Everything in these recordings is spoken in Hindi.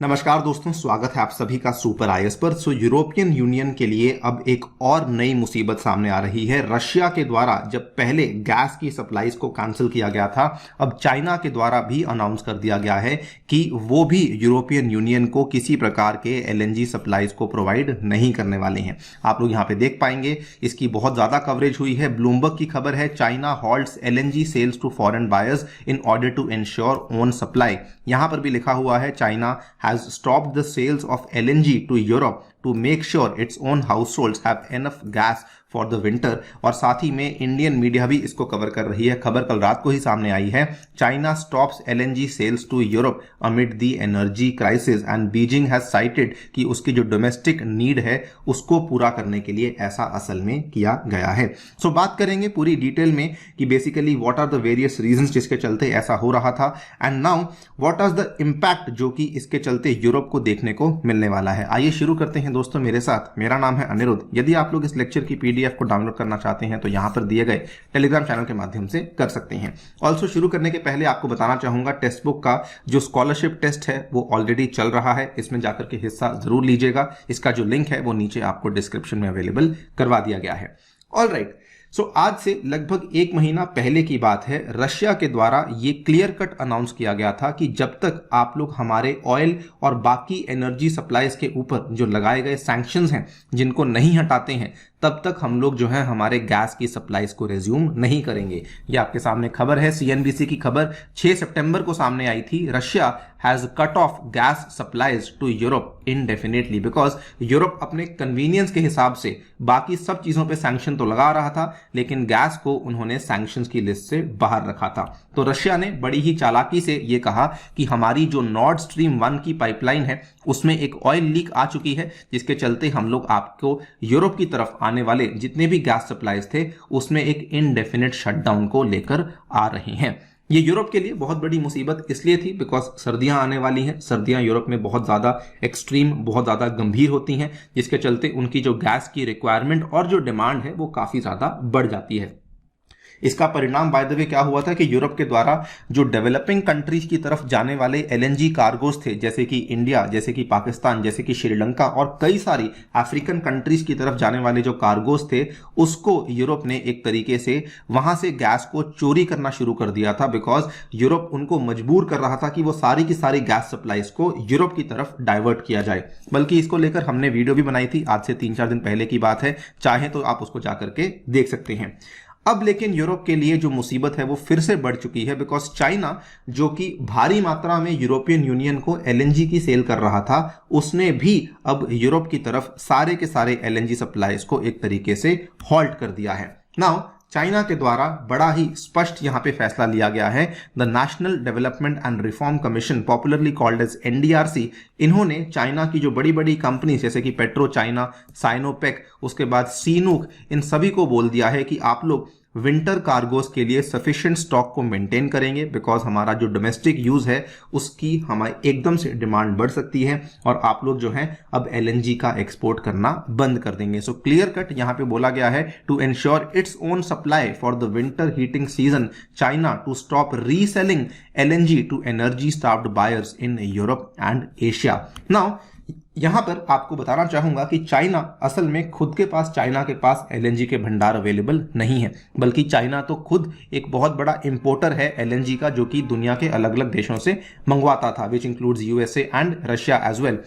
नमस्कार दोस्तों, स्वागत है आप सभी का सुपर आईएएस पर। यूरोपियन यूनियन के लिए अब एक और नई मुसीबत सामने आ रही है। रशिया के द्वारा जब पहले गैस की सप्लाईज को कैंसिल किया गया था, अब चाइना के द्वारा भी अनाउंस कर दिया गया है कि वो भी यूरोपियन यूनियन को किसी प्रकार के एलएनजी सप्लाईज को प्रोवाइड नहीं करने वाले हैं। आप लोग यहाँ पे देख पाएंगे, इसकी बहुत ज्यादा कवरेज हुई है। ब्लूमबर्ग की खबर है, China halts LNG sales to foreign buyers in order to ensure own supply. यहां पर भी लिखा हुआ है, China has stopped the sales of LNG to Europe to make sure its own households have enough gas for the winter. और साथ ही में इंडियन मीडिया भी इसको कवर कर रही है। खबर कल रात को ही सामने आई है, China stops LNG sales to Europe amid the energy crisis and Beijing has cited कि उसकी जो डोमेस्टिक नीड है उसको पूरा करने के लिए ऐसा असल में किया गया है। सो बात करेंगे पूरी डिटेल में कि basically what are the various reasons जिसके चलते ऐसा हो रहा था, and now what are the impact जो कि इसके चलते यूरोप को देखने को मिलने वाला है। आइए शुरू करते हैं दोस्तों मेरे साथ। मेरा नाम है अनिरुद्ध। यदि आप लोग इस लेक्चर की पीडीएफ को डाउनलोड करना चाहते हैं तो यहां पर दिए गए टेलीग्राम चैनल के माध्यम से कर सकते हैं। ऑल्सो शुरू करने के पहले आपको बताना चाहूंगा, टेक्स्ट बुक का जो स्कॉलरशिप टेस्ट है वो ऑलरेडी चल रहा है। इसमें जाकर के हिस्सा जरूर लीजिएगा। इसका जो लिंक है वो नीचे आपको डिस्क्रिप्शन में अवेलेबल करवा दिया गया है। ऑलराइट, सो आज से लगभग एक महीना पहले की बात है, रशिया के द्वारा ये क्लियर कट अनाउंस किया गया था कि जब तक आप लोग हमारे ऑयल और बाकी एनर्जी सप्लाईज के ऊपर जो लगाए गए सैंक्शंस हैं जिनको नहीं हटाते हैं, तब तक हम लोग जो है हमारे गैस की सप्लाईज को रिज्यूम नहीं करेंगे। ये आपके सामने खबर है, सीएनबीसी की खबर 6 सितंबर को सामने आई थी। Russia has cut off gas supplies to Europe indefinitely because Europe अपने कन्वीनियंस के हिसाब से बाकी सब चीजों पे सैंक्शन तो लगा रहा था, लेकिन गैस को उन्होंने सैंक्शंस की लिस्ट से बाहर रखा था। तो रशिया ने बड़ी ही चालाकी से ये कहा कि हमारी जो नॉर्ड स्ट्रीम 1 की पाइपलाइन है उसमें एक ऑयल लीक आ चुकी है, जिसके चलते हम लोग आपको यूरोप की तरफ आने वाले जितने भी गैस सप्लाईज थे उसमें एक इनडेफिनेट शटडाउन को लेकर आ रहे हैं। ये यूरोप के लिए बहुत बड़ी मुसीबत इसलिए थी बिकॉज सर्दियां आने वाली हैं। सर्दियां यूरोप में बहुत ज्यादा एक्सट्रीम, बहुत ज्यादा गंभीर होती हैं, जिसके चलते उनकी जो गैस की रिक्वायरमेंट और जो डिमांड है वो काफी ज्यादा बढ़ जाती है। इसका परिणाम बाय द वे क्या हुआ था कि यूरोप के द्वारा जो डेवलपिंग कंट्रीज की तरफ जाने वाले एलएनजी कार्गोज थे, जैसे कि इंडिया, जैसे कि पाकिस्तान, जैसे कि श्रीलंका और कई सारी अफ्रीकन कंट्रीज की तरफ जाने वाले जो कार्गोज थे, उसको यूरोप ने एक तरीके से वहां से गैस को चोरी करना शुरू कर दिया था। बिकॉज यूरोप उनको मजबूर कर रहा था कि वो सारी की सारी गैस सप्लाईज को यूरोप की तरफ डाइवर्ट किया जाए। बल्कि इसको लेकर हमने वीडियो भी बनाई थी, आज से 3-4 दिन पहले की बात है, चाहे तो आप उसको जाकर के देख सकते हैं। अब लेकिन यूरोप के लिए जो मुसीबत है वो फिर से बढ़ चुकी है बिकॉज चाइना, जो कि भारी मात्रा में यूरोपियन यूनियन को एलएनजी की सेल कर रहा था, उसने भी अब यूरोप की तरफ सारे के सारे एलएनजी सप्लाईज को एक तरीके से हॉल्ट कर दिया है। नाउ चाइना के द्वारा बड़ा ही स्पष्ट यहां पे फैसला लिया गया है। The national development and reform commission, popularly called as NDRC, इन्होंने चाइना की जो बड़ी बड़ी कंपनी जैसे कि पेट्रो चाइना, साइनोपेक, उसके बाद सीनूक, इन सभी को बोल दिया है कि आप लोग विंटर कार्गोज के लिए सफिशिएंट स्टॉक को मेंटेन करेंगे बिकॉज हमारा जो डोमेस्टिक यूज है उसकी हमारी एकदम से डिमांड बढ़ सकती है और आप लोग जो है अब एलएनजी का एक्सपोर्ट करना बंद कर देंगे। सो क्लियर कट यहां पे बोला गया है, to ensure its own supply for the winter heating season, China to stop reselling LNG to energy starved buyers in Europe and Asia. Now यहां पर आपको बताना चाहूंगा कि चाइना असल में खुद के पास, चाइना के पास एलएनजी के भंडार अवेलेबल नहीं है, बल्कि चाइना तो खुद एक बहुत बड़ा इंपोर्टर है एलएनजी का, जो कि दुनिया के अलग अलग देशों से मंगवाता था, which includes USA and Russia as well.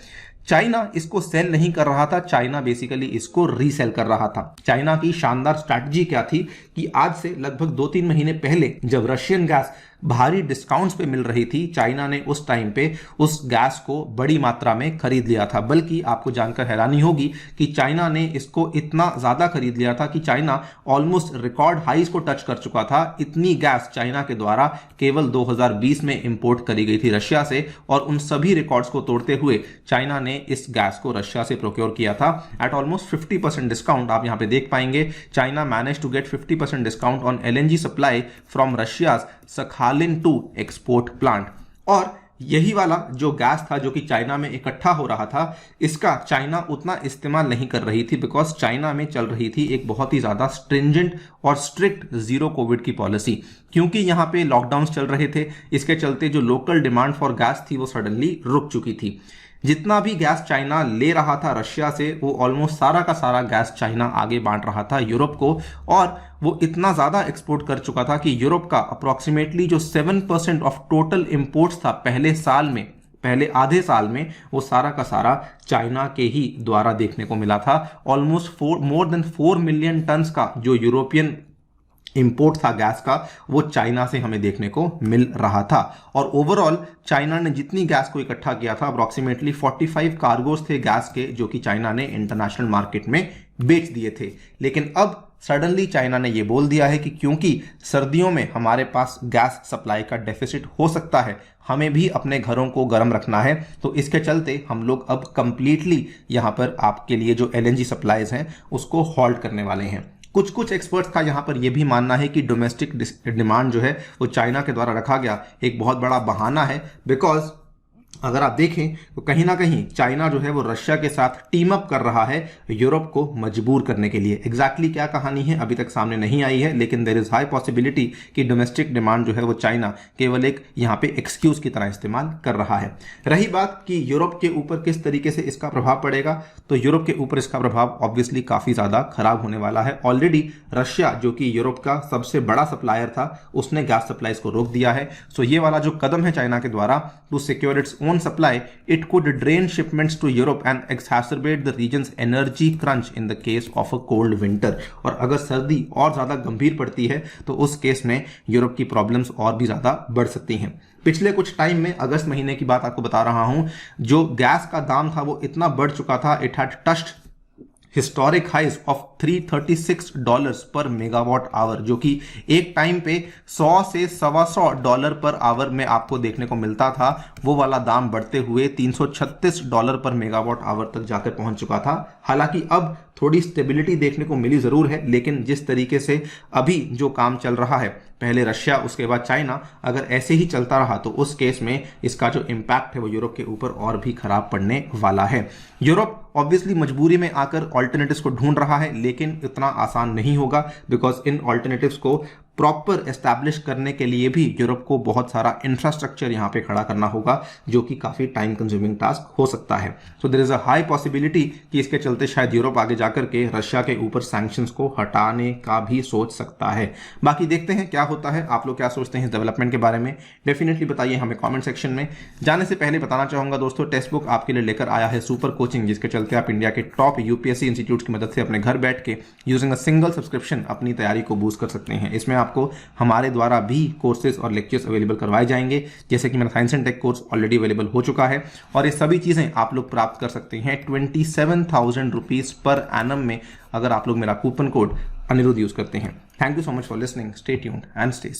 China इसको सेल नहीं कर रहा था, चाइना बेसिकली इसको रीसेल कर रहा था। चाइना की शानदार स्ट्रैटेजी क्या थी कि आज से लगभग 2-3 महीने पहले जब रशियन गैस भारी डिस्काउंट्स पे मिल रही थी, चाइना ने उस टाइम पे उस गैस को बड़ी मात्रा में खरीद लिया था। बल्कि आपको जानकर हैरानी होगी कि चाइना ने इसको इतना ज्यादा खरीद लिया था कि चाइना ऑलमोस्ट रिकॉर्ड हाईज को टच कर चुका था। इतनी गैस चाइना के द्वारा केवल 2020 में इंपोर्ट करी गई थी रशिया से, और उन सभी रिकॉर्ड्स को तोड़ते हुए चाइना ने इस गैस को रशिया से प्रोक्योर किया था एट ऑलमोस्ट 50% डिस्काउंट। आप यहां पे देख पाएंगे, China manage to get 50% discount on LNG supply from Russia's Sakhalin 2 export plant. और यही वाला जो गैस था जो कि चाइना में इकट्ठा हो रहा था, इसका चाइना उतना इस्तेमाल नहीं कर रही थी बिकॉज चाइना में चल रही थी एक बहुत ही ज्यादा स्ट्रिंजेंट और स्ट्रिक्ट जीरो कोविड की पॉलिसी। क्योंकि यहाँ पे लॉकडाउन चल रहे थे, इसके चलते जो लोकल डिमांड फॉर गैस थी वो सडनली रुक चुकी थी। जितना भी गैस चाइना ले रहा था रशिया से, वो ऑलमोस्ट सारा का सारा गैस चाइना आगे बांट रहा था यूरोप को, और वो इतना ज़्यादा एक्सपोर्ट कर चुका था कि यूरोप का अप्रॉक्सीमेटली जो 7% ऑफ टोटल इंपोर्ट्स था पहले आधे साल में, वो सारा का सारा चाइना के ही द्वारा देखने को मिला था। Almost more than 4 million turns का जो यूरोपियन इंपोर्ट था गैस का, वो चाइना से हमें देखने को मिल रहा था। और ओवरऑल चाइना ने जितनी गैस को इकट्ठा किया था, अप्रॉक्सीमेटली 45 कार्गोस थे गैस के, जो कि चाइना ने इंटरनेशनल मार्केट में बेच दिए थे। लेकिन अब सडनली चाइना ने यह बोल दिया है कि क्योंकि सर्दियों में हमारे पास गैस सप्लाई का डेफिसिट हो सकता है, हमें भी अपने घरों को गर्म रखना है, तो इसके चलते हम लोग अब कंप्लीटली यहां पर आपके लिए जो एलएनजी सप्लाईज हैं उसको हॉल्ट करने वाले हैं। कुछ एक्सपर्ट्स का यहाँ पर यह भी मानना है कि डोमेस्टिक डिमांड जो है वो चाइना के द्वारा रखा गया एक बहुत बड़ा बहाना है, बिकॉज अगर आप देखें तो कहीं ना कहीं चाइना जो है वो रशिया के साथ टीम अप कर रहा है यूरोप को मजबूर करने के लिए। एग्जैक्टली क्या कहानी है अभी तक सामने नहीं आई है, लेकिन देयर इज हाई पॉसिबिलिटी कि डोमेस्टिक डिमांड जो है वो चाइना केवल एक यहाँ पे एक्सक्यूज की तरह इस्तेमाल कर रहा है। रही बात कि यूरोप के ऊपर किस तरीके से इसका प्रभाव पड़ेगा, तो यूरोप के ऊपर इसका प्रभाव ऑब्वियसली काफी ज्यादा खराब होने वाला है। ऑलरेडी रशिया जो कि यूरोप का सबसे बड़ा सप्लायर था, उसने गैस सप्लाईज को रोक दिया है। सो ये वाला जो कदम है चाइना के द्वारा to secure its own supply, it could drain shipments to Europe and exacerbate the region's energy crunch in the case of a cold winter। और अगर सर्दी और ज्यादा गंभीर पड़ती है तो उस केस में यूरोप की प्रॉब्लम्स और भी ज्यादा बढ़ सकती हैं। पिछले कुछ टाइम में, अगस्त महीने की बात आपको बता रहा हूं, जो गैस का दाम था वो इतना बढ़ चुका था, it had touched historic highs of $336 पर मेगावाट आवर, जो कि एक टाइम पे 100 से $125 पर आवर में आपको देखने को मिलता था। वो वाला दाम बढ़ते हुए $336 पर मेगावाट आवर तक जाकर पहुंच चुका था। हालांकि अब थोड़ी स्टेबिलिटी देखने को मिली जरूर है, लेकिन जिस तरीके से अभी जो काम चल रहा है, पहले रशिया उसके बाद चाइना, अगर ऐसे ही चलता रहा तो उस केस में इसका जो इम्पैक्ट है वो यूरोप के ऊपर और भी खराब पड़ने वाला है। यूरोप ऑब्वियसली मजबूरी में आकर ऑल्टरनेटिव्स को ढूंढ रहा है, लेकिन इतना आसान नहीं होगा, बिकॉज इन ऑल्टरनेटिव्स को प्रॉपर एस्टैब्लिश करने के लिए भी यूरोप को बहुत सारा इंफ्रास्ट्रक्चर यहाँ पे खड़ा करना होगा, जो कि काफी टाइम कंज्यूमिंग टास्क हो सकता है। So there is a high possibility कि इसके चलते शायद यूरोप आगे जाकर के रशिया के ऊपर सैंक्शंस को हटाने का भी सोच सकता है। बाकी देखते हैं क्या होता है। आप लोग क्या सोचते हैं इस डेवलपमेंट के बारे में, डेफिनेटली बताइए हमें कॉमेंट सेक्शन में। जाने से पहले बताना चाहूंगा दोस्तों, टेक्स्ट बुक आपके लिए लेकर आया है सुपर कोचिंग, जिसके चलते आप इंडिया के टॉप यूपीएससी इंस्टीट्यूट की मदद से अपने घर बैठ के यूजिंग अ सिंगल सब्सक्रिप्शन अपनी तैयारी को बूस्ट कर सकते हैं। इसमें आपको हमारे द्वारा भी कोर्सेज और लेक्चर्स अवेलेबल करवाए जाएंगे, जैसे कि मेरा science and tech course already available हो चुका है, और ये सभी चीजें आप लोग प्राप्त कर सकते हैं 27,000 रुपीज पर एनम में, अगर आप लोग मेरा कूपन कोड अनिरुद्ध यूज करते हैं। Thank you so much for listening, stay tuned and stay